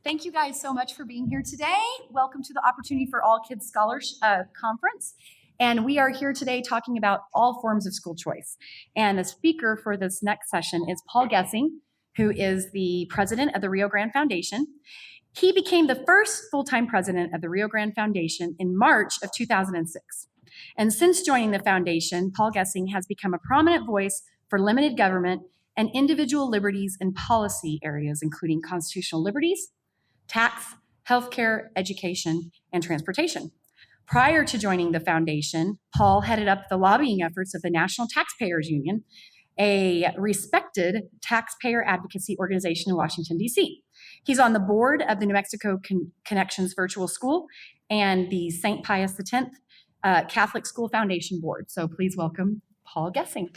Thank you guys so much for being here today. Welcome to the Opportunity for All Kids Scholars Conference. And we are here today talking about all forms of school choice. And the speaker for this next session is Paul Gessing, who is the president of the Rio Grande Foundation. He became the first full-time president of the Rio Grande Foundation in March of 2006. And since joining the foundation, Paul Gessing has become a prominent voice for limited government and individual liberties in policy areas, including constitutional liberties, tax, healthcare, education, and transportation. Prior to joining the foundation, Paul headed up the lobbying efforts of the National Taxpayers Union, a respected taxpayer advocacy organization in Washington, D.C. He's on the board of the New Mexico Connections Virtual School and the St. Pius X Catholic School Foundation Board. So please welcome Paul Gessing.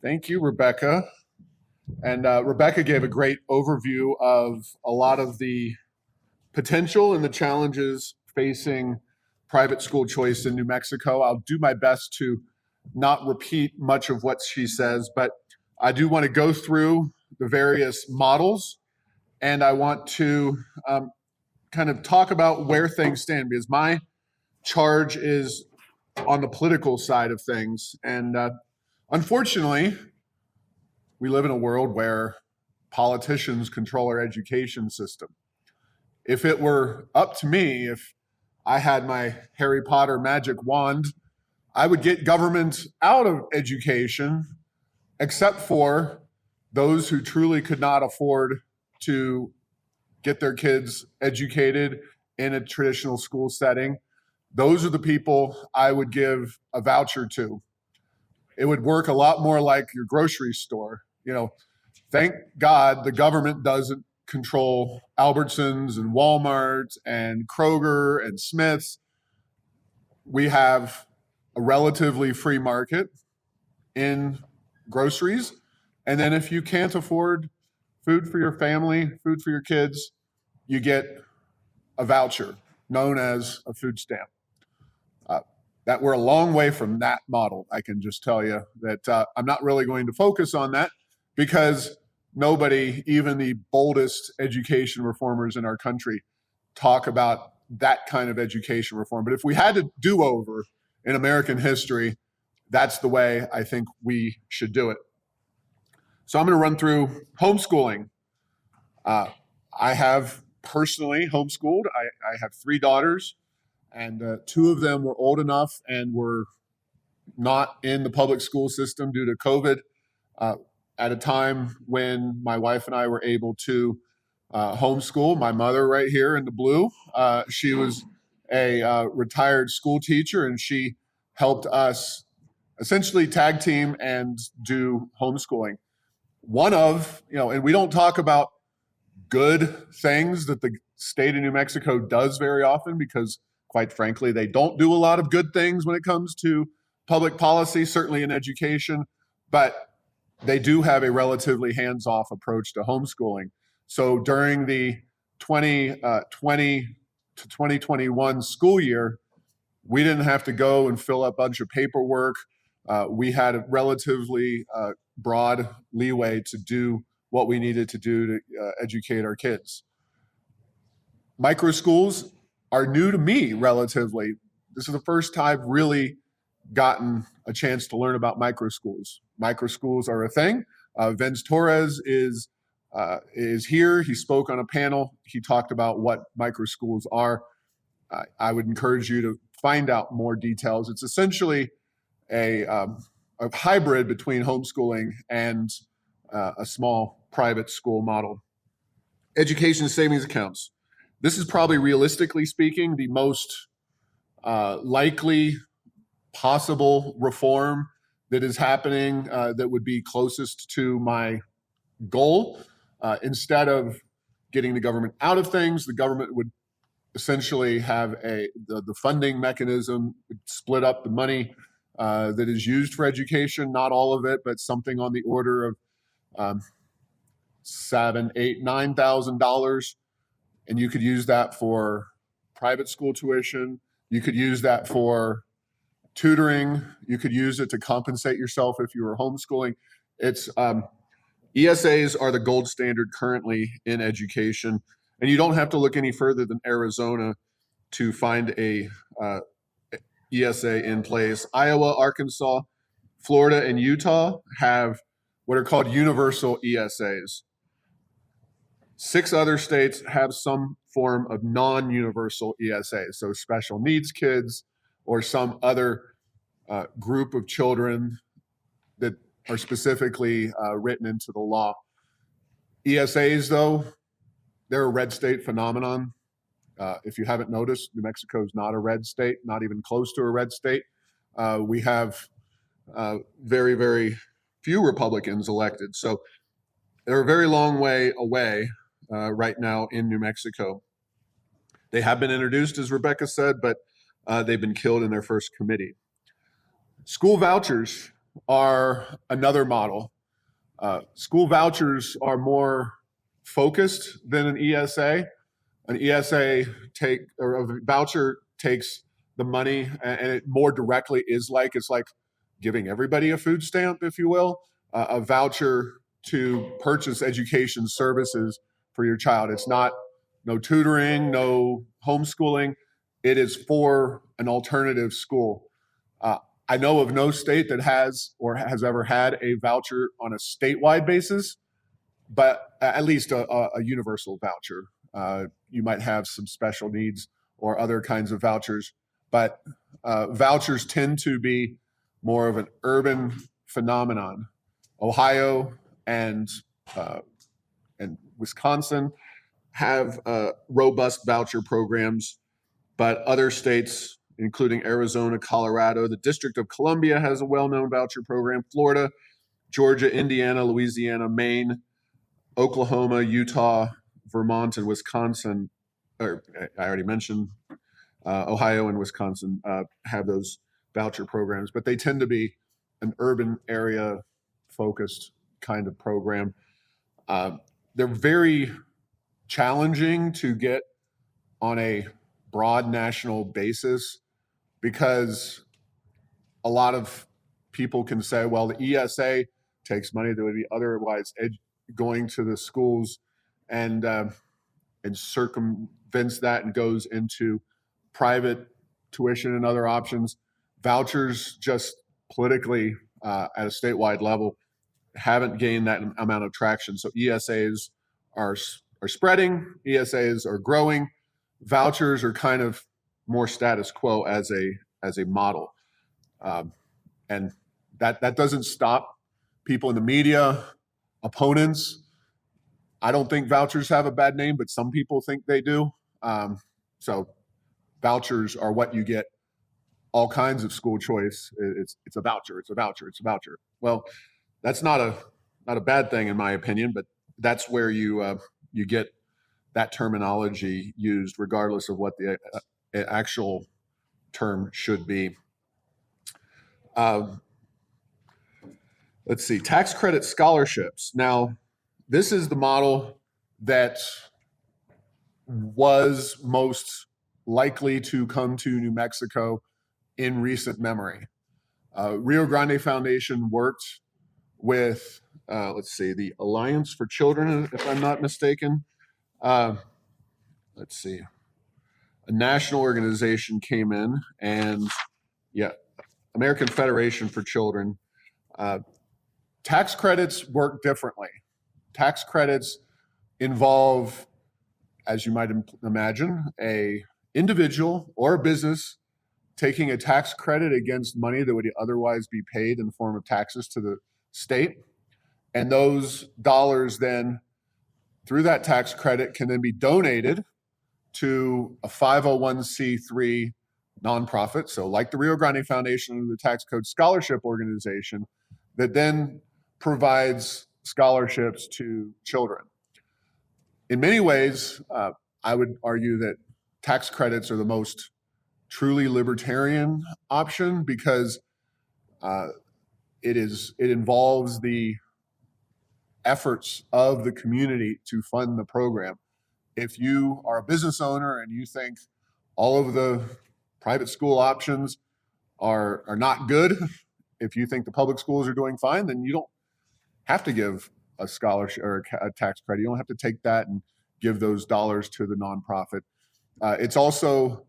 Thank you, Rebecca. And Rebecca gave a great overview of a lot of the potential and the challenges facing private school choice in New Mexico. I'll do my best to not repeat much of what she says, but I do want to go through the various models, and I want to kind of talk about where things stand, because my charge is on the political side of things. And unfortunately, we live in a world where politicians control our education system. If it were up to me, if I had my Harry Potter magic wand, I would get government out of education, except for those who truly could not afford to get their kids educated in a traditional school setting. Those are the people I would give a voucher to. It would work a lot more like your grocery store. You know, thank God the government doesn't control Albertsons and Walmarts and Kroger and Smith's. We have a relatively free market in groceries. And then if you can't afford food for your family, food for your kids, you get a voucher known as a food stamp. That we're a long way from that model. I can just tell you that I'm not really going to focus on that, because nobody, even the boldest education reformers in our country, talk about that kind of education reform. But if we had to do over in American history, that's the way I think we should do it. So I'm going to run through homeschooling. I have personally homeschooled. I have 3 daughters, and 2 of them were old enough and were not in the public school system due to COVID. At a time when my wife and I were able to homeschool. My mother right here in the blue, she was a retired school teacher, and she helped us essentially tag team and do homeschooling. One of, and we don't talk about good things that the state of New Mexico does very often, because quite frankly, they don't do a lot of good things when it comes to public policy, certainly in education, but they do have a relatively hands-off approach to homeschooling. So during the 2020 to 2021 school year, we didn't have to go and fill out a bunch of paperwork. We had a relatively broad leeway to do what we needed to do to educate our kids. Micro schools are new to me relatively. This is the first time I've really gotten a chance to learn about micro schools. Micro schools are a thing. Vince Torres is here. He spoke on a panel. He talked about what micro schools are. I would encourage you to find out more details. It's essentially a hybrid between homeschooling and a small private school model. Education savings accounts. This is probably, realistically speaking, the most likely possible reform that is happening that would be closest to my goal. Instead of getting the government out of things, the government would essentially have the funding mechanism, split up the money that is used for education, not all of it, but something on the order of $7,000, $8,000, $9,000. And you could use that for private school tuition. You could use that for tutoring. You could use it to compensate yourself if you were homeschooling. It's ESAs are the gold standard currently in education, and you don't have to look any further than Arizona to find a ESA in place. Iowa, Arkansas, Florida, and Utah have what are called universal ESAs. 6 other states have some form of non-universal ESA, so special needs kids or some other group of children that are specifically written into the law. ESAs, though, they're a red state phenomenon. If you haven't noticed, New Mexico is not a red state, not even close to a red state. We have very, very few Republicans elected. So they're a very long way away right now in New Mexico. They have been introduced, as Rebecca said, but they've been killed in their first committee. School vouchers are another model. School vouchers are more focused than an ESA. An ESA or a voucher takes the money and it more directly is like, it's like giving everybody a food stamp, if you will, a voucher to purchase education services for your child. It's not no tutoring, no homeschooling. It is for an alternative school. I know of no state that has or has ever had a voucher on a statewide basis, but at least a universal voucher. You might have some special needs or other kinds of vouchers, but vouchers tend to be more of an urban phenomenon. Ohio and Wisconsin have robust voucher programs, but other states, including Arizona, Colorado, the District of Columbia has a well-known voucher program, Florida, Georgia, Indiana, Louisiana, Maine, Oklahoma, Utah, Vermont, and Wisconsin, or I already mentioned Ohio and Wisconsin have those voucher programs, but they tend to be an urban area focused kind of program. They're very challenging to get on a broad national basis because a lot of people can say, well, the ESA takes money that would be otherwise going to the schools and circumvents that and goes into private tuition and other options. Vouchers just politically at a statewide level haven't gained that amount of traction. So ESAs are spreading, ESAs are growing. Vouchers are kind of more status quo as a model. And that doesn't stop people in the media, opponents. I don't think vouchers have a bad name, but some people think they do. So vouchers are what you get all kinds of school choice. It's a voucher, it's a voucher, it's a voucher. Well, that's not a bad thing in my opinion, but that's where you get that terminology used regardless of what the actual term should be. Let's see, tax credit scholarships. Now, this is the model that was most likely to come to New Mexico in recent memory. Rio Grande Foundation worked with, let's see, the Alliance for Children, if I'm not mistaken. Let's see, a national organization came in and American Federation for Children. Tax credits work differently. Tax credits involve, as you might imagine, a individual or a business taking a tax credit against money that would otherwise be paid in the form of taxes to the state. And those dollars then, through that tax credit, can then be donated to a 501c3 nonprofit. So like the Rio Grande Foundation and the Tax Code Scholarship Organization that then provides scholarships to children. In many ways, I would argue that tax credits are the most truly libertarian option because it involves the efforts of the community to fund the program. If you are a business owner and you think all of the private school options are not good, if you think the public schools are doing fine, then you don't have to give a scholarship or a tax credit. You don't have to take that and give those dollars to the nonprofit. It's also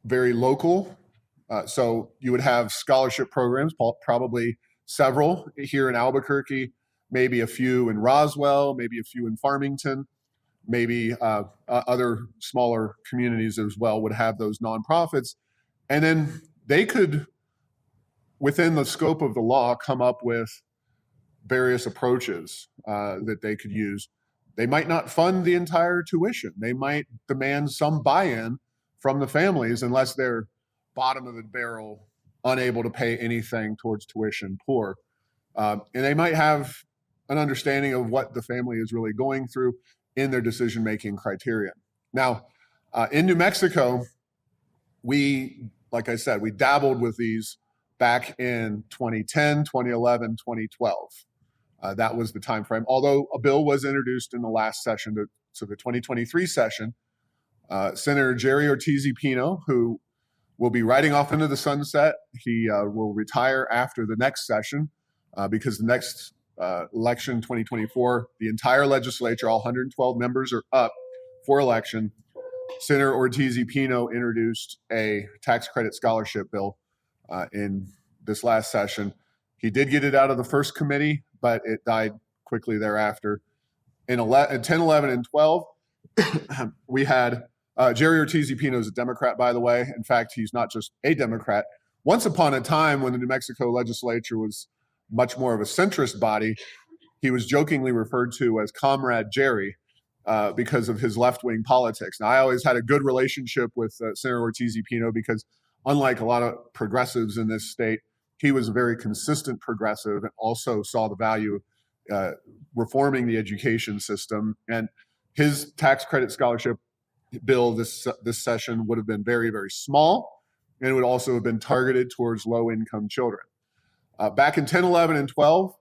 very local. So you would have scholarship programs, probably several here in Albuquerque, maybe a few in Roswell, maybe a few in Farmington, maybe other smaller communities as well would have those nonprofits. And then they could, within the scope of the law, come up with various approaches that they could use. They might not fund the entire tuition. They might demand some buy-in from the families unless they're bottom of the barrel, unable to pay anything towards tuition, poor. And they might have an understanding of what the family is really going through in their decision-making criteria. Now, in New Mexico, like I said, we dabbled with these back in 2010, 2011, 2012. That was the time frame. Although a bill was introduced in the last session, so the 2023 session, Senator Jerry Ortiz-Pino, who will be riding off into the sunset. He will retire after the next session because the next election, 2024, the entire legislature, all 112 members are up for election. Senator Ortiz-Pino introduced a tax credit scholarship bill in this last session. He did get it out of the first committee, but it died quickly thereafter. In 10, 11, and 12, we had Jerry Ortiz-Pino is a Democrat, by the way. In fact, he's not just a Democrat. Once upon a time, when the New Mexico legislature was much more of a centrist body, he was jokingly referred to as Comrade Jerry because of his left-wing politics. Now, I always had a good relationship with Senator Ortiz-Pino because, unlike a lot of progressives in this state, he was a very consistent progressive and also saw the value of reforming the education system. And his tax credit scholarship bill this session would have been very, very small, and it would also have been targeted towards low-income children. Back in 10, 11, and 12,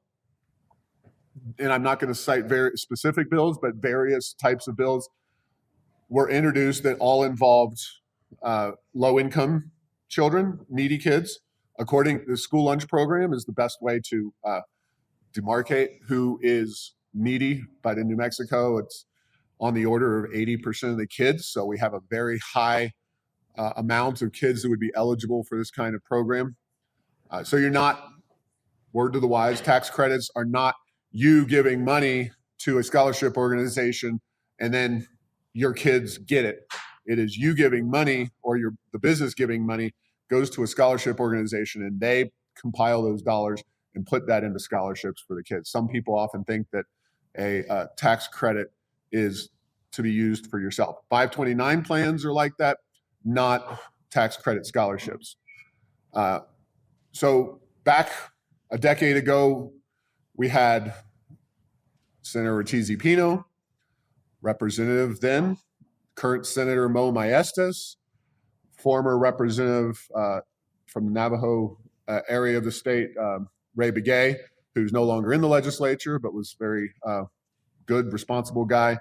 and I'm not going to cite very specific bills, but various types of bills were introduced that all involved low-income children, needy kids. According, the school lunch program is the best way to demarcate who is needy, but in New Mexico, it's on the order of 80% of the kids. So we have a very high amount of kids that would be eligible for this kind of program. So you're not, word to the wise, tax credits are not you giving money to a scholarship organization and then your kids get it. It is you giving money, or the business giving money goes to a scholarship organization and they compile those dollars and put that into scholarships for the kids. Some people often think that a tax credit is to be used for yourself. 529 plans are like that, not tax credit scholarships. So back a decade ago, we had Senator Ortiz-Pino, Representative then, current Senator Mo Maestas, former representative from the Navajo area of the state, Ray Begay, who's no longer in the legislature, but was very good, responsible guy,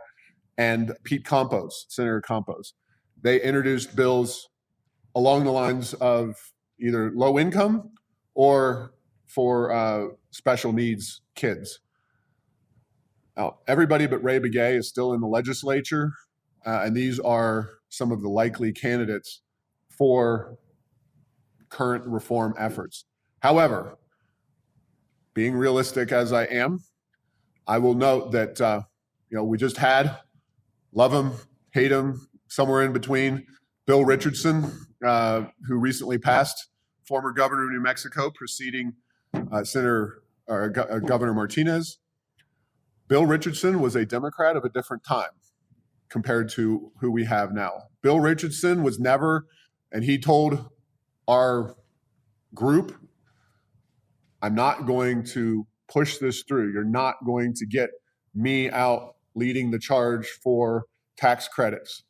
and Pete Campos, Senator Campos. They introduced bills along the lines of either low income or for special needs kids. Now, everybody but Ray Begay is still in the legislature, and these are some of the likely candidates for current reform efforts. However, being realistic as I am, I will note that we just had, love him, hate him, somewhere in between, Bill Richardson, who recently passed, former governor of New Mexico, preceding Governor Martinez. Bill Richardson was a Democrat of a different time compared to who we have now. Bill Richardson was never, and he told our group, I'm not going to push this through. You're not going to get me out leading the charge for tax credits.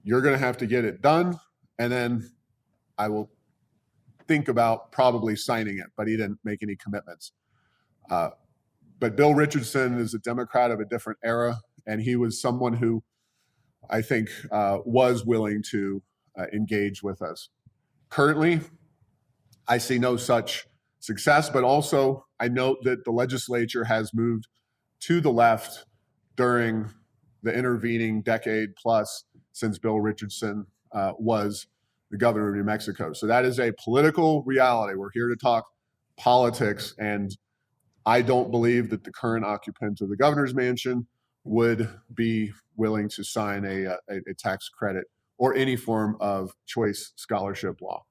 You're going to have to get it done, and then I will think about probably signing it, but he didn't make any commitments. But Bill Richardson is a Democrat of a different era, and he was someone who I think was willing to engage with us. Currently, I see no such success, but also I note that the legislature has moved to the left during the intervening decade plus since Bill Richardson was the governor of New Mexico. So that is a political reality. We're here to talk politics, and I don't believe that the current occupant of the governor's mansion would be willing to sign a tax credit or any form of choice scholarship law.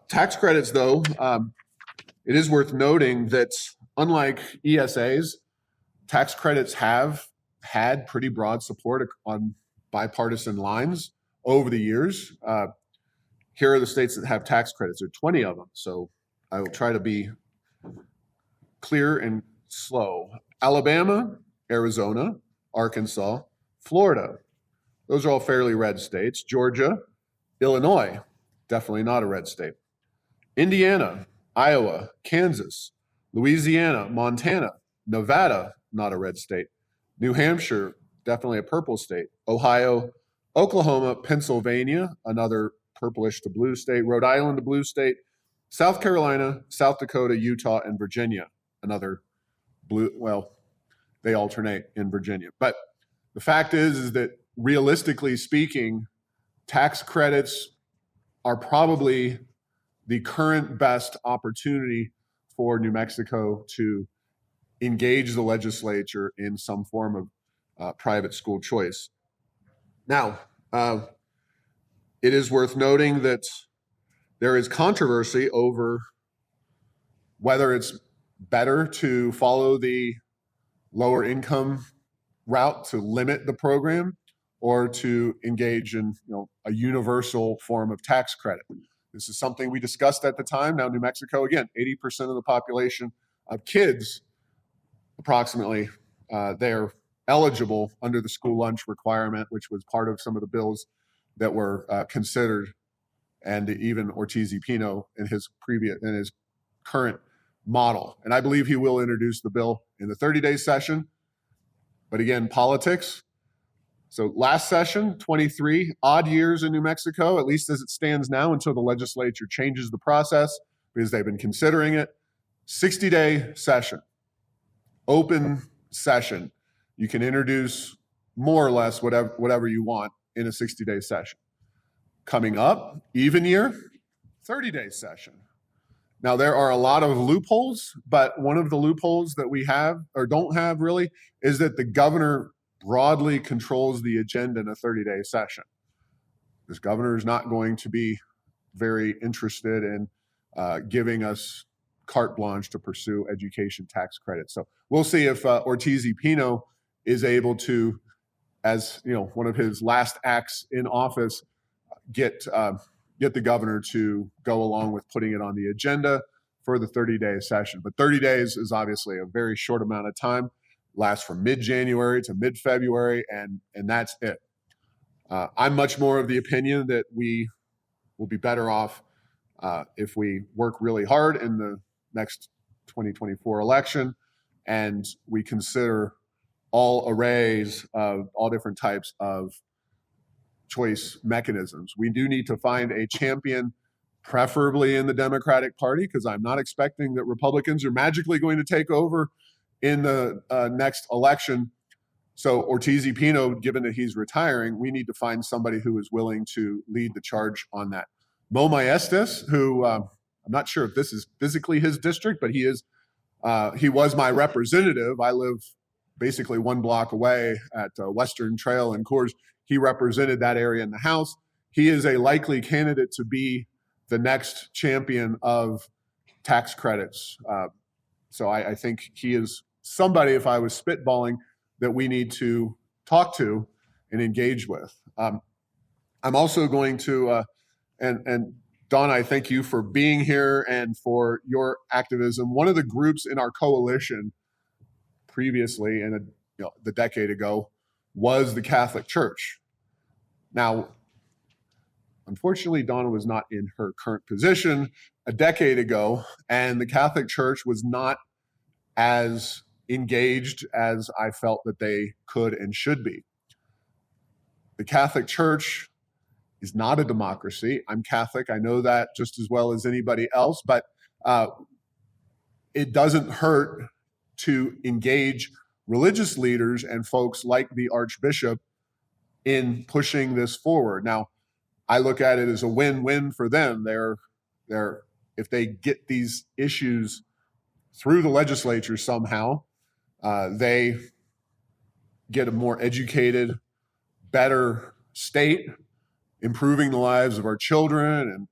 Tax credits, though, it is worth noting that unlike ESAs, tax credits have had pretty broad support on bipartisan lines over the years. Here are the states that have tax credits. There are 20 of them, so I will try to be clear and slow. Alabama, Arizona, Arkansas, Florida. Those are all fairly red states. Georgia, Illinois, definitely not a red state. Indiana, Iowa, Kansas, Louisiana, Montana, Nevada, not a red state. New Hampshire, definitely a purple state. Ohio, Oklahoma, Pennsylvania, another purplish to blue state. Rhode Island, a blue state. South Carolina, South Dakota, Utah, and Virginia, another blue. Well, they alternate in Virginia. But the fact is that realistically speaking, tax credits are probably the current best opportunity for New Mexico to engage the legislature in some form of private school choice. Now, it is worth noting that there is controversy over whether it's better to follow the lower income route to limit the program or to engage in a universal form of tax credit. This is something we discussed at the time. Now, New Mexico, again, 80% of the population of kids, approximately, they're eligible under the school lunch requirement, which was part of some of the bills that were considered, and even Ortiz-Pino in his current model. And I believe he will introduce the bill in the 30-day session. But again, politics. So last session, 23 odd years in New Mexico, at least as it stands now, until the legislature changes the process, because they've been considering it. 60-day session, open session. You can introduce more or less whatever you want in a 60-day session. Coming up, even year, 30-day session. Now, there are a lot of loopholes, but one of the loopholes that we have or don't have really is that the governor broadly controls the agenda in a 30-day session. This governor is not going to be very interested in giving us carte blanche to pursue education tax credits. So we'll see if Ortiz-Pino is able to, as one of his last acts in office, get the governor to go along with putting it on the agenda for the 30-day session. But 30 days is obviously a very short amount of time. Lasts from mid-January to mid-February, and that's it. I'm much more of the opinion that we will be better off if we work really hard in the next 2024 election and we consider all arrays of all different types of choice mechanisms. We do need to find a champion, preferably in the Democratic Party, because I'm not expecting that Republicans are magically going to take over in the next election. So Ortiz-Pino, given that he's retiring, we need to find somebody who is willing to lead the charge on that. Mo Maestas, who I'm not sure if this is physically his district, but he was my representative. I live basically one block away at Western Trail in Coors. He represented that area in the House. He is a likely candidate to be the next champion of tax credits. So I think he is somebody, if I was spitballing, that we need to talk to and engage with. I'm also going to, and Don, I thank you for being here and for your activism. One of the groups in our coalition previously, the decade ago, was the Catholic Church. Now, unfortunately, Donna was not in her current position a decade ago, and the Catholic Church was not as engaged as I felt that they could and should be. The Catholic Church is not a democracy. I'm Catholic. I know that just as well as anybody else, but it doesn't hurt to engage religious leaders and folks like the Archbishop in pushing this forward. Now, I look at it as a win-win for them. They're if they get these issues through the legislature somehow, they get a more educated, better state, improving the lives of our children and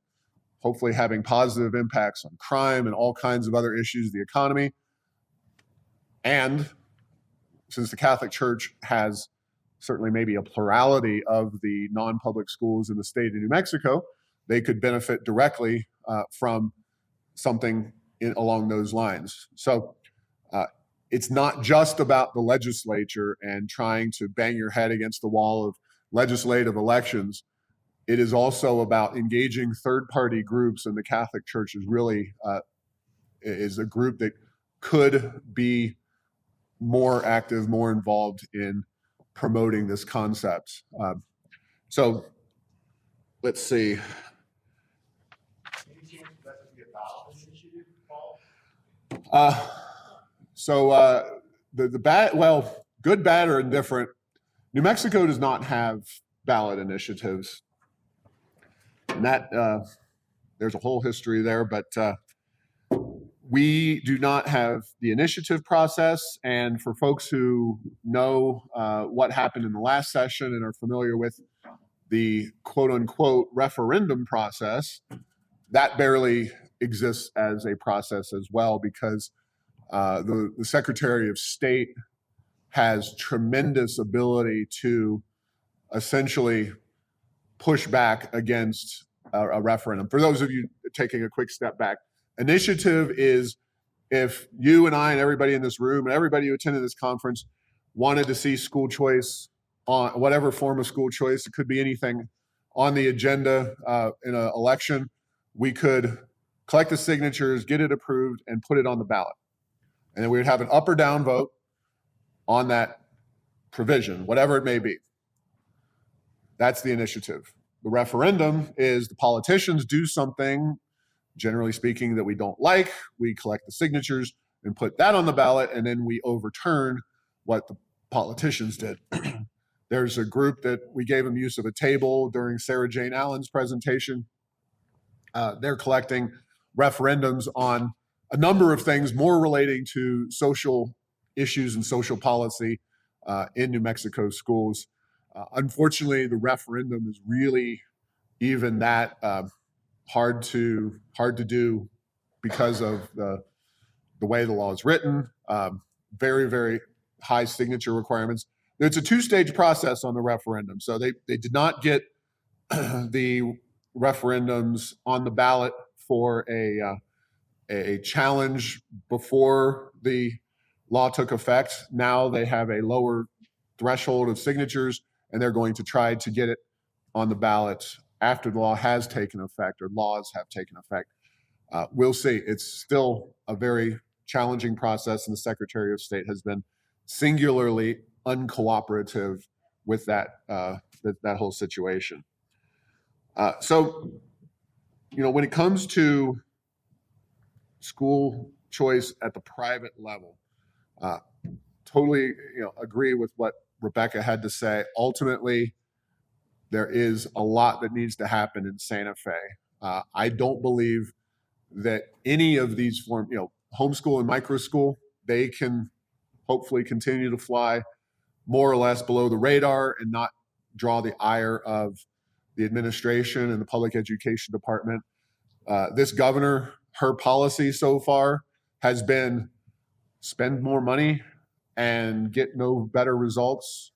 hopefully having positive impacts on crime and all kinds of other issues, the economy. And since the Catholic Church has certainly maybe a plurality of the non-public schools in the state of New Mexico, they could benefit directly from something along those lines. So it's not just about the legislature and trying to bang your head against the wall of legislative elections. It is also about engaging third-party groups, and the Catholic Church is really is a group that could be more active, more involved in promoting this concept. So let's see. The bad, well, good, bad, or indifferent. New Mexico does not have ballot initiatives, and that there's a whole history there. But we do not have the initiative process. And for folks who know what happened in the last session and are familiar with the quote-unquote referendum process, that barely exists as a process as well, because the Secretary of State has tremendous ability to essentially push back against a referendum. For those of you taking a quick step back, initiative is if you and I and everybody in this room and everybody who attended this conference wanted to see school choice on whatever form of school choice, it could be anything on the agenda in an election, we could collect the signatures, get it approved, and put it on the ballot. And then we would have an up or down vote on that provision, whatever it may be. That's the initiative. The referendum is the politicians do something, generally speaking, that we don't like. We collect the signatures and put that on the ballot, and then we overturn what the politicians did. There's a group that we gave them use of a table during Sarah Jane Allen's presentation. They're collecting referendums on a number of things more relating to social issues and social policy in New Mexico schools. Unfortunately, the referendum is really even that hard to do because of the way the law is written. Very, very high signature requirements. It's a two-stage process on the referendum. So they did not get the referendums on the ballot for a challenge before the law took effect. Now they have a lower threshold of signatures, and they're going to try to get it on the ballot after the law has taken effect or laws have taken effect. We'll see. It's still a very challenging process, and the Secretary of State has been singularly uncooperative with that whole situation. So, when it comes to school choice at the private level, totally agree with what Rebecca had to say. Ultimately, there is a lot that needs to happen in Santa Fe. I don't believe that any of these forms, homeschool and micro school, they can hopefully continue to fly more or less below the radar and not draw the ire of the administration and the public education department. This governor, her policy so far has been spend more money and get no better results.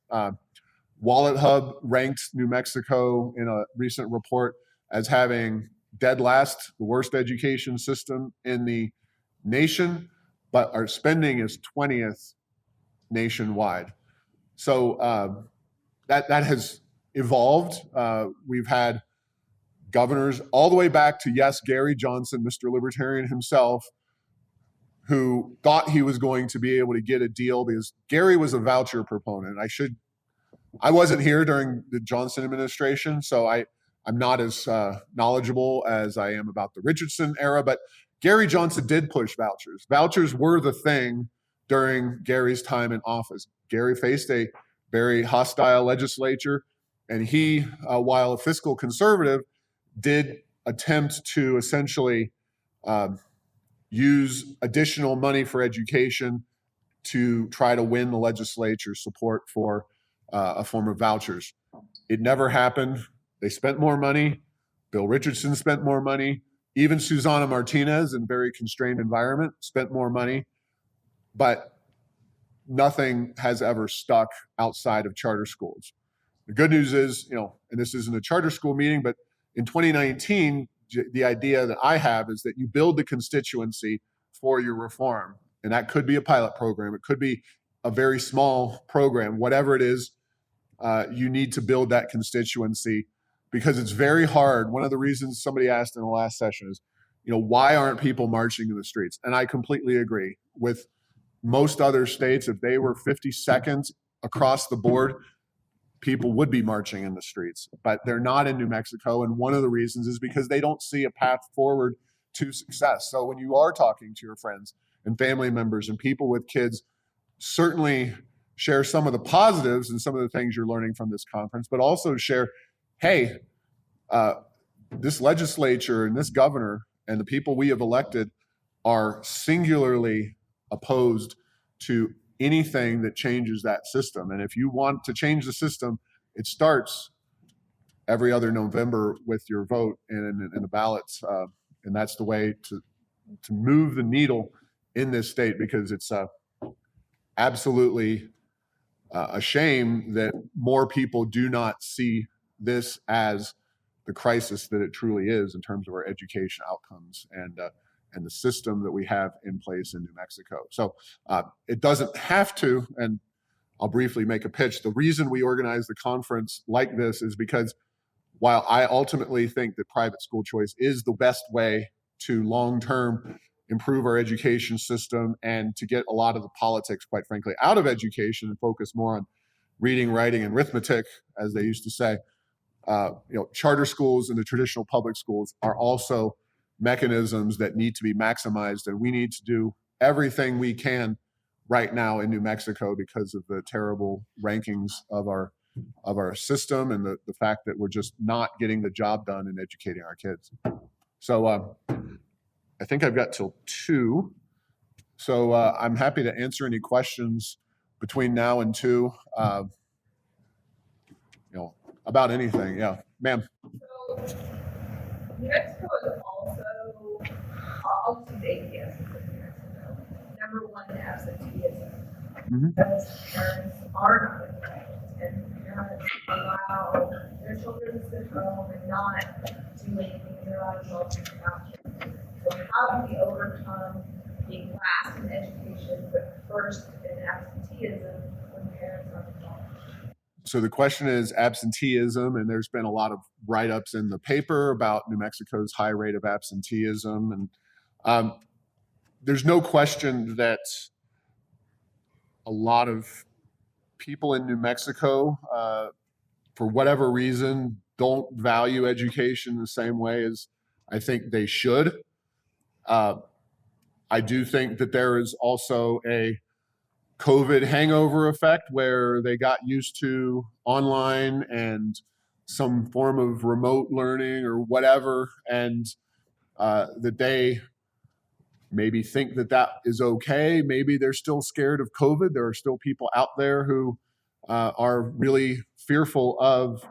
Wallet Hub ranked New Mexico in a recent report as having dead last, the worst education system in the nation, but our spending is 20th nationwide. So that has evolved. We've had governors all the way back to, yes, Gary Johnson, Mr. Libertarian himself, who thought he was going to be able to get a deal because Gary was a voucher proponent. I wasn't here during the Johnson administration, so I'm not as knowledgeable as I am about the Richardson era, but Gary Johnson did push vouchers. Vouchers were the thing during Gary's time in office. Gary faced a very hostile legislature, and he, while a fiscal conservative, did attempt to essentially use additional money for education to try to win the legislature's support for a form of vouchers. It never happened. They spent more money. Bill Richardson spent more money. Even Susana Martinez, in a very constrained environment, spent more money. But nothing has ever stuck outside of charter schools. The good news is, and this isn't a charter school meeting, but in 2019, the idea that I have is that you build the constituency for your reform. And that could be a pilot program. It could be a very small program. Whatever it is, you need to build that constituency, because it's very hard. One of the reasons somebody asked in the last session is, why aren't people marching in the streets? And I completely agree. With most other states, if they were 50 seconds across the board, people would be marching in the streets, but they're not in New Mexico. And one of the reasons is because they don't see a path forward to success. So when you are talking to your friends and family members and people with kids, certainly share some of the positives and some of the things you're learning from this conference, but also share, hey, this legislature and this governor and the people we have elected are singularly opposed to anything that changes that system. And if you want to change the system, it starts every other November with your vote in the ballots. And that's the way to move the needle in this state, because it's absolutely a shame that more people do not see this as the crisis that it truly is in terms of our education outcomes and the system that we have in place in New Mexico. So it doesn't have to, and I'll briefly make a pitch. The reason we organize the conference like this is because while I ultimately think that private school choice is the best way to long-term improve our education system and to get a lot of the politics, quite frankly, out of education and focus more on reading, writing, and arithmetic, as they used to say, charter schools and the traditional public schools are also mechanisms that need to be maximized, and we need to do everything we can right now in New Mexico because of the terrible rankings of our system and the fact that we're just not getting the job done in educating our kids. So I think I've got till 2. So I'm happy to answer any questions between now and 2, about anything. Yeah, ma'am. So New Mexico is also, I'll use APS as New Mexico. Number one, absenteeism. Because parents are not involved, and parents allow their children to sit home and not do anything. They're not involved in the classroom. So how do we overcome being last in education, but first in absenteeism when parents are involved? So the question is absenteeism, and there's been a lot of write-ups in the paper about New Mexico's high rate of absenteeism. And there's no question that a lot of people in New Mexico, for whatever reason, don't value education the same way as I think they should. I do think that there is also a COVID hangover effect where they got used to online and some form of remote learning or whatever, and that they maybe think that is okay. Maybe they're still scared of COVID. There are still people out there who are really fearful of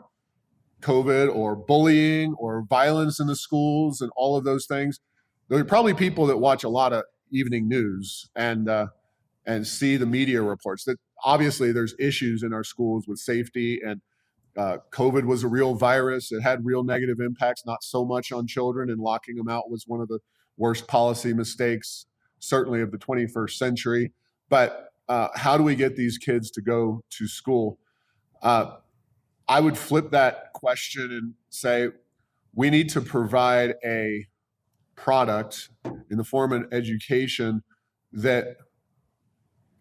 COVID or bullying or violence in the schools and all of those things. There are probably people that watch a lot of evening news and see the media reports that obviously there's issues in our schools with safety, and COVID was a real virus. It had real negative impacts, not so much on children, and locking them out was one of the worst policy mistakes, certainly of the 21st century. But how do we get these kids to go to school? I would flip that question and say, we need to provide a product in the form of education that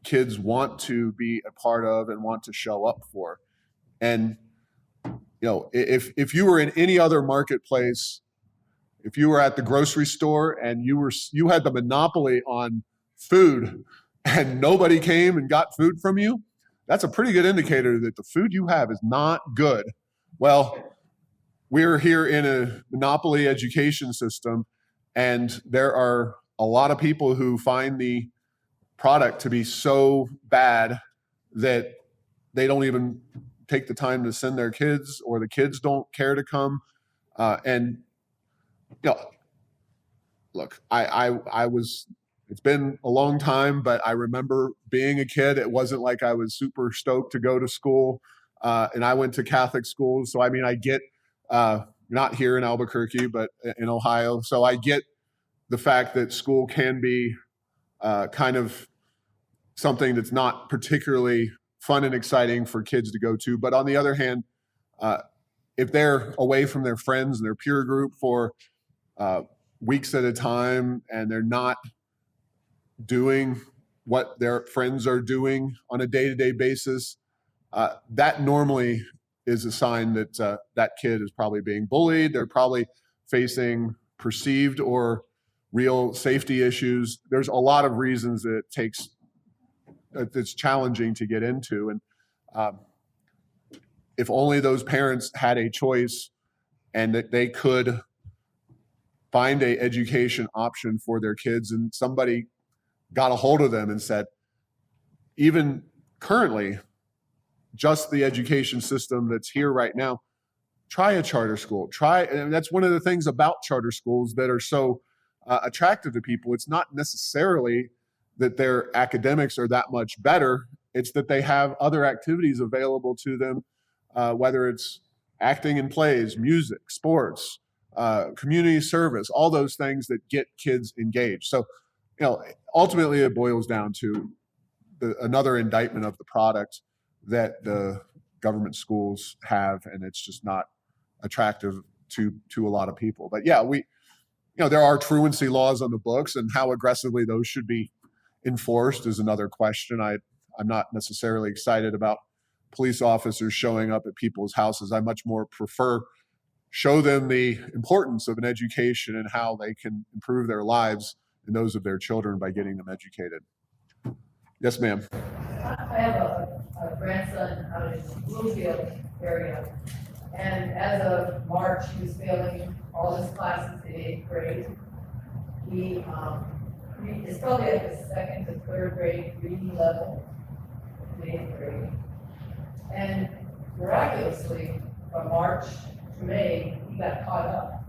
kids want to be a part of and want to show up for. And if you were in any other marketplace, if you were at the grocery store and you had the monopoly on food and nobody came and got food from you, that's a pretty good indicator that the food you have is not good. Well, we're here in a monopoly education system, and there are a lot of people who find the product to be so bad that they don't even take the time to send their kids, or the kids don't care to come. And you know, look, I was, it's been a long time, but I remember being a kid. It wasn't like I was super stoked to go to school. And I went to Catholic schools. So, I mean, I get, not here in Albuquerque, but in Ohio. So I get the fact that school can be kind of something that's not particularly fun and exciting for kids to go to. But on the other hand, if they're away from their friends and their peer group for weeks at a time, and they're not doing what their friends are doing on a day-to-day basis, that normally is a sign that that kid is probably being bullied. They're probably facing perceived or real safety issues. There's a lot of reasons that it takes, it's challenging to get into. And if only those parents had a choice and that they could find a education option for their kids, and somebody got a hold of them and said, even currently, just the education system that's here right now, try a charter school. And that's one of the things about charter schools that are so attractive to people. It's not necessarily that their academics are that much better. It's that they have other activities available to them, whether it's acting in plays, music, sports, community service, all those things that get kids engaged. So, you know, ultimately it boils down to another indictment of the product that the government schools have, and it's just not attractive to a lot of people. But yeah, there are truancy laws on the books, and how aggressively those should be enforced is another question. I'm not necessarily excited about police officers showing up at people's houses. I much more prefer show them the importance of an education and how they can improve their lives and those of their children by getting them educated. Yes, ma'am. I have a grandson out in the Bloomfield area, and as of March, he was failing all his classes in 8th grade. He is probably at the 2nd to 3rd grade reading level in 8th grade. And miraculously, from March to May, he got caught up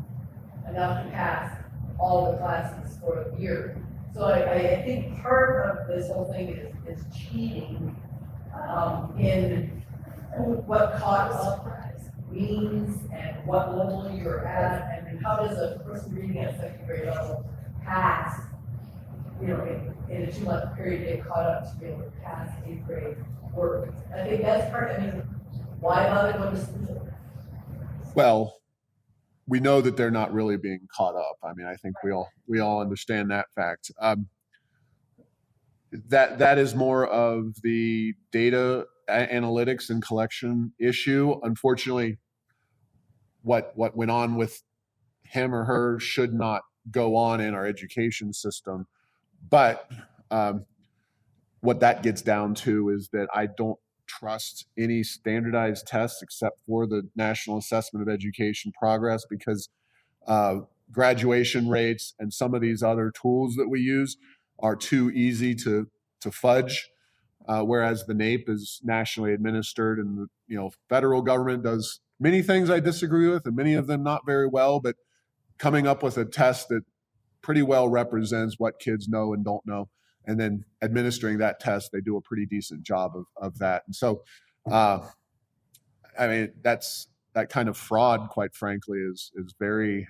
enough to pass all the classes for a year. So I think part of this whole thing is cheating in what caught up means and what level you're at, and then how does a person reading at 2nd grade level pass, in a 2-month period, get caught up to be able to pass 8th grade work. I think that's part. I mean, why bother going to school? Well, we know that they're not really being caught up. I mean, I think we all understand that fact. That is more of the data analytics and collection issue. Unfortunately, what went on with him or her should not go on in our education system. But what that gets down to is that I don't trust any standardized tests except for the National Assessment of Education Progress, because graduation rates and some of these other tools that we use are too easy to fudge, whereas the NAEP is nationally administered, and the federal government does many things I disagree with, and many of them not very well, but coming up with a test that pretty well represents what kids know and don't know, and then administering that test, they do a pretty decent job of that. And so, I mean, that kind of fraud, quite frankly, is very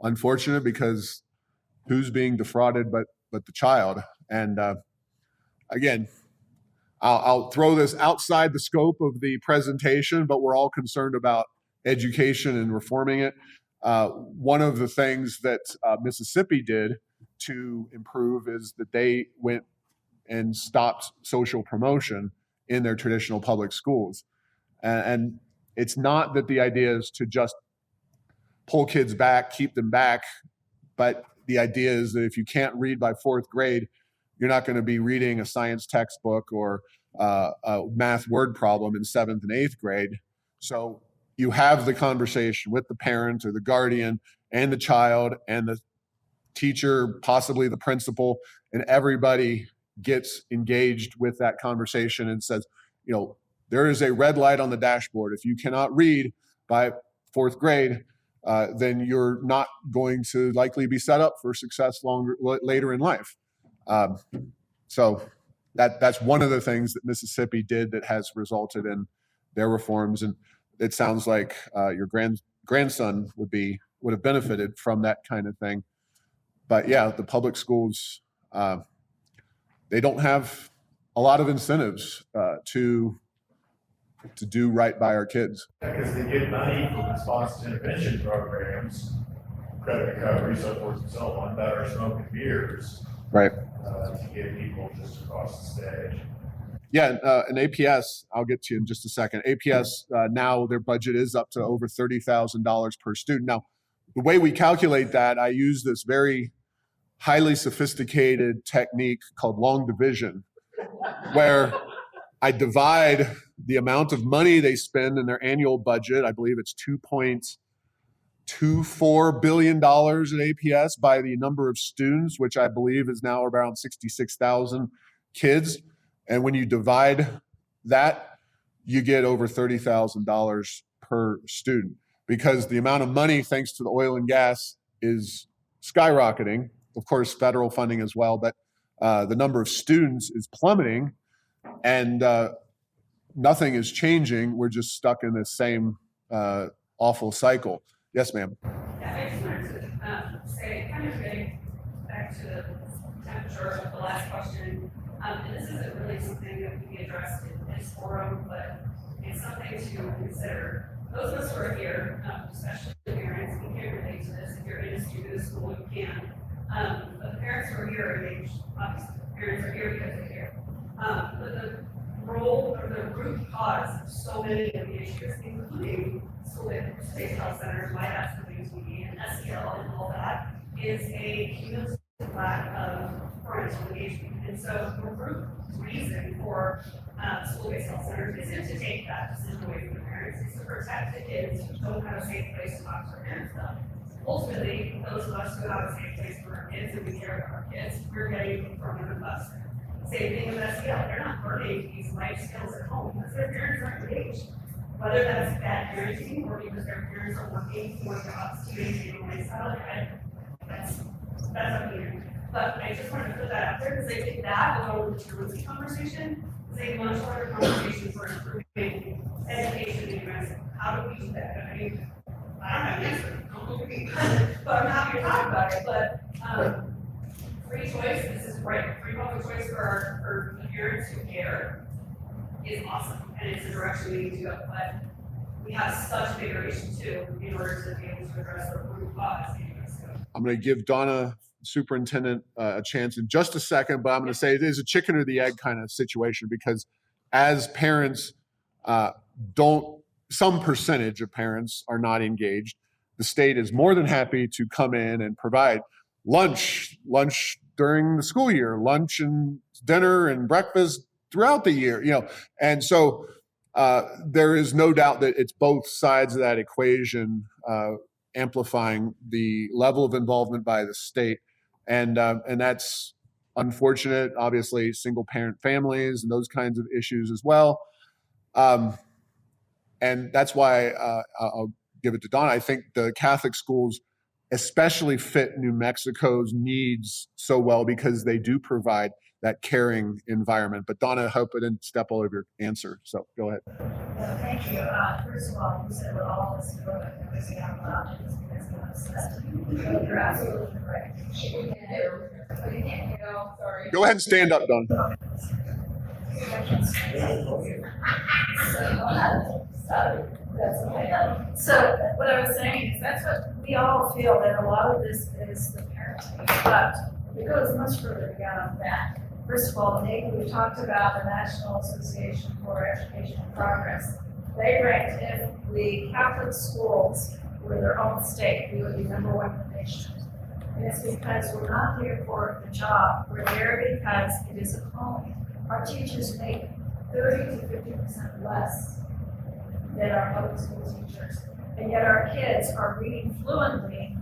unfortunate, because who's being defrauded but the child? And again, I'll throw this outside the scope of the presentation, but we're all concerned about education and reforming it. One of the things that Mississippi did to improve is that they went and stopped social promotion in their traditional public schools. And it's not that the idea is to just pull kids back, keep them back. But the idea is that if you can't read by 4th grade, you're not going to be reading a science textbook or a math word problem in 7th and 8th grade. So you have the conversation with the parent or the guardian and the child and the teacher, possibly the principal, and everybody gets engaged with that conversation and says, there is a red light on the dashboard. If you cannot read by 4th grade, then you're not going to likely be set up for success later in life. So that's one of the things that Mississippi did that has resulted in their reforms. And it sounds like your grandson would have benefited from that kind of thing. But yeah, the public schools, they don't have a lot of incentives to do right by our kids. Because they get money from response to intervention programs, credit recovery, so forth and so on, that are smoking beers. Right. To get people just across the stage. Yeah, and APS, I'll get to you in just a second. APS, now their budget is up to over $30,000 per student. Now, the way we calculate that, I use this very highly sophisticated technique called long division, where I divide the amount of money they spend in their annual budget. I believe it's $2.24 billion at APS by the number of students, which I believe is now around 66,000 kids. And when you divide that, you get over $30,000 per student, because the amount of money, thanks to the oil and gas, is skyrocketing. Of course, federal funding as well, but the number of students is plummeting, and nothing is changing. We're just stuck in this same awful cycle. Yes, ma'am. Yeah, I just wanted to say, kind of getting back to the temperature of the last question, and this isn't really something that can be addressed in this forum, but it's something to consider. Those of us who are here, especially parents, you can relate to this. If you're in a student school, you can. But the parents who are here are engaged. Obviously, parents are here because they care. But the role or the root cause of so many of the issues, including school-based health centers, MyDash, and SEL, and all that, is a cumulative lack of parental engagement. And so the root reason for school-based health centers isn't to take that decision away from the parents, it's to protect the kids who don't have a safe place to talk to their parents about. Ultimately, those of us who have a safe place for our kids and we care about our kids, we're getting from them and us. Same thing with SEL. They're not learning these life skills at home because their parents aren't engaged. Whether that's bad parenting or because their parents are working 4 jobs to maintain a lifestyle, that's up here. But I just wanted to put that out there because I think that, along with the truancy conversation, is a much larger conversation for improving education in the U.S. How do we do that? I mean, I don't have an answer, but I'm happy to talk about it. But free choice, this is right. Free public choice for the parents who care is awesome, and it's the direction we need to go. But we have such a bigger issue too in order to be able to address the root cause. I'm going to give Donna, superintendent, a chance in just a second, but I'm going to say it is a chicken or the egg kind of situation, because as parents some percentage of parents are not engaged. The state is more than happy to come in and provide lunch during the school year, lunch and dinner and breakfast throughout the year, and so there is no doubt that it's both sides of that equation amplifying the level of involvement by the state, and that's unfortunate. Obviously, single parent families and those kinds of issues as well, and that's why I'll give it to Donna. I think the Catholic schools especially fit New Mexico's needs so well because they do provide that caring environment. But Donna, I hope I didn't step all over your answer, so go ahead. Thank you. First of all, you said what all of us do, and we say out loud, it's because we understand. You're absolutely correct. Sorry. Go ahead and stand up, Donna. So what I was saying is that's what we all feel, that a lot of this is the parenting, but it goes much further beyond that. First of all, we talked about the National Association for Educational Progress. They ranked if the Catholic schools were their own state, we would be number one in the nation. And it's because we're not there for the job, we're there because it is a calling. Our teachers make 30 to 50% less than our public school teachers, and yet our kids are reading fluently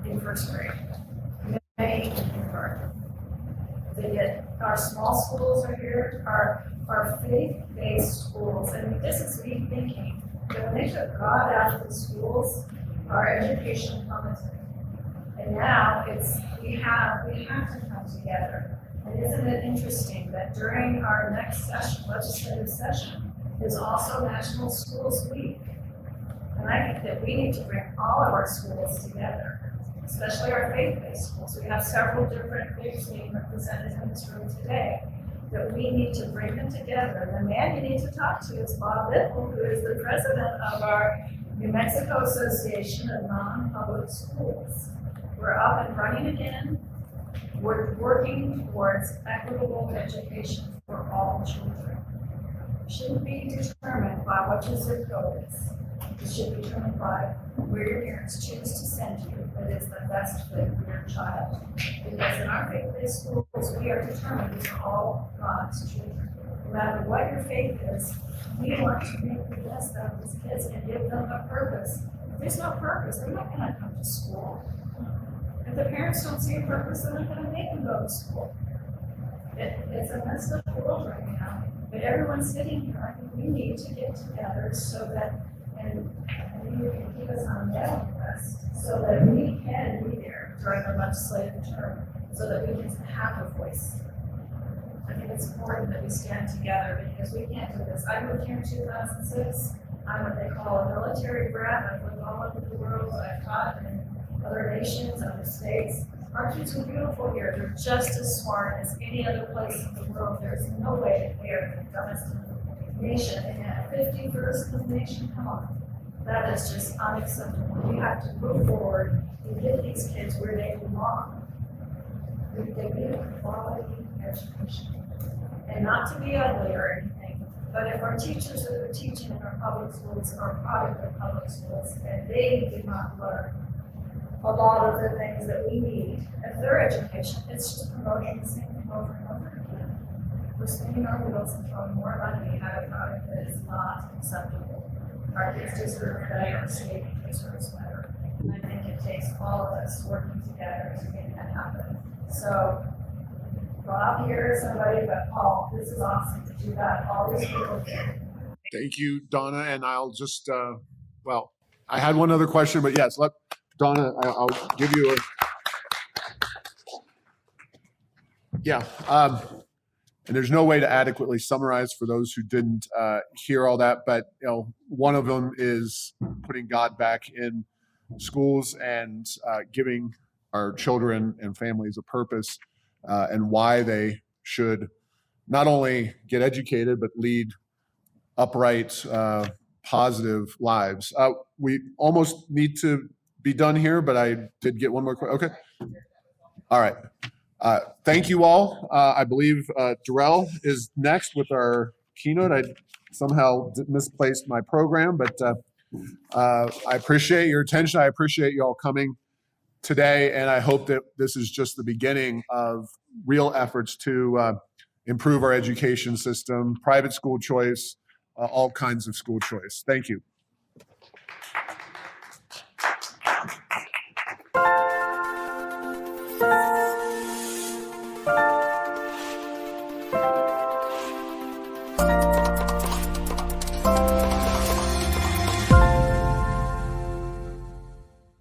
in first grade, many in kindergarten. They get, our small schools are here, our faith-based schools, and this is me thinking that when they took God out of the schools, our education plummeted. And now we have to come together. And isn't it interesting that during our next session, legislative session, is also National Schools Week. And I think that we need to bring all of our schools together, especially our faith-based schools. We have several different faiths being represented in this room today, that we need to bring them together. And the man you need to talk to is Bob Little, who is the president of our New Mexico Association of Non-Public Schools. We're up and running again. We're working towards equitable education for all children. It shouldn't be determined by what your zip code is. It should be determined by where your parents choose to send you, that is the best fit for your child. Because in our faith-based schools, we are determined these are all God's children. No matter what your faith is, we want to make the best out of these kids and give them a purpose. If there's no purpose, they're not going to come to school. If the parents don't see a purpose, they're not going to make them go to school. It's a messed up world right now. But everyone sitting here, I think we need to get together so that, and you can keep us on mailing list, so that we can be there during the legislative term, so that we can have a voice. I think it's important that we stand together because we can't do this. I moved here in 2006. I'm what they call a military brat. I've lived all over the world. I've taught in other nations, other states. Our kids are beautiful here. They're just as smart as any other place in the world. There's no way that they are the dumbest in the nation. And yet 51st in the nation, come on. That is just unacceptable. We have to move forward and get these kids where they belong. They need a quality education. And not to be ugly or anything, but if our teachers that are teaching in our public schools are product of public schools and they did not learn a lot of the things that we need as their education, it's just promoting the same thing over and over again. We're spinning our wheels and throwing more money at a product that is not acceptable. Our kids deserve better, our state deserves better. And I think it takes all of us working together to make that happen. So, Rob here, somebody, but Paul, this is awesome that you got all these people here. Thank you, Donna. And I'll just, well, I had one other question, but yes, Donna, I'll give you a, yeah. And there's no way to adequately summarize for those who didn't hear all that, but one of them is putting God back in schools and giving our children and families a purpose and why they should not only get educated, but lead upright, positive lives. We almost need to be done here, but I did get one more question. Okay. All right. Thank you all. I believe Darrell is next with our keynote. I somehow misplaced my program, but I appreciate your attention. I appreciate you all coming today, and I hope that this is just the beginning of real efforts to improve our education system, private school choice, all kinds of school choice. Thank you.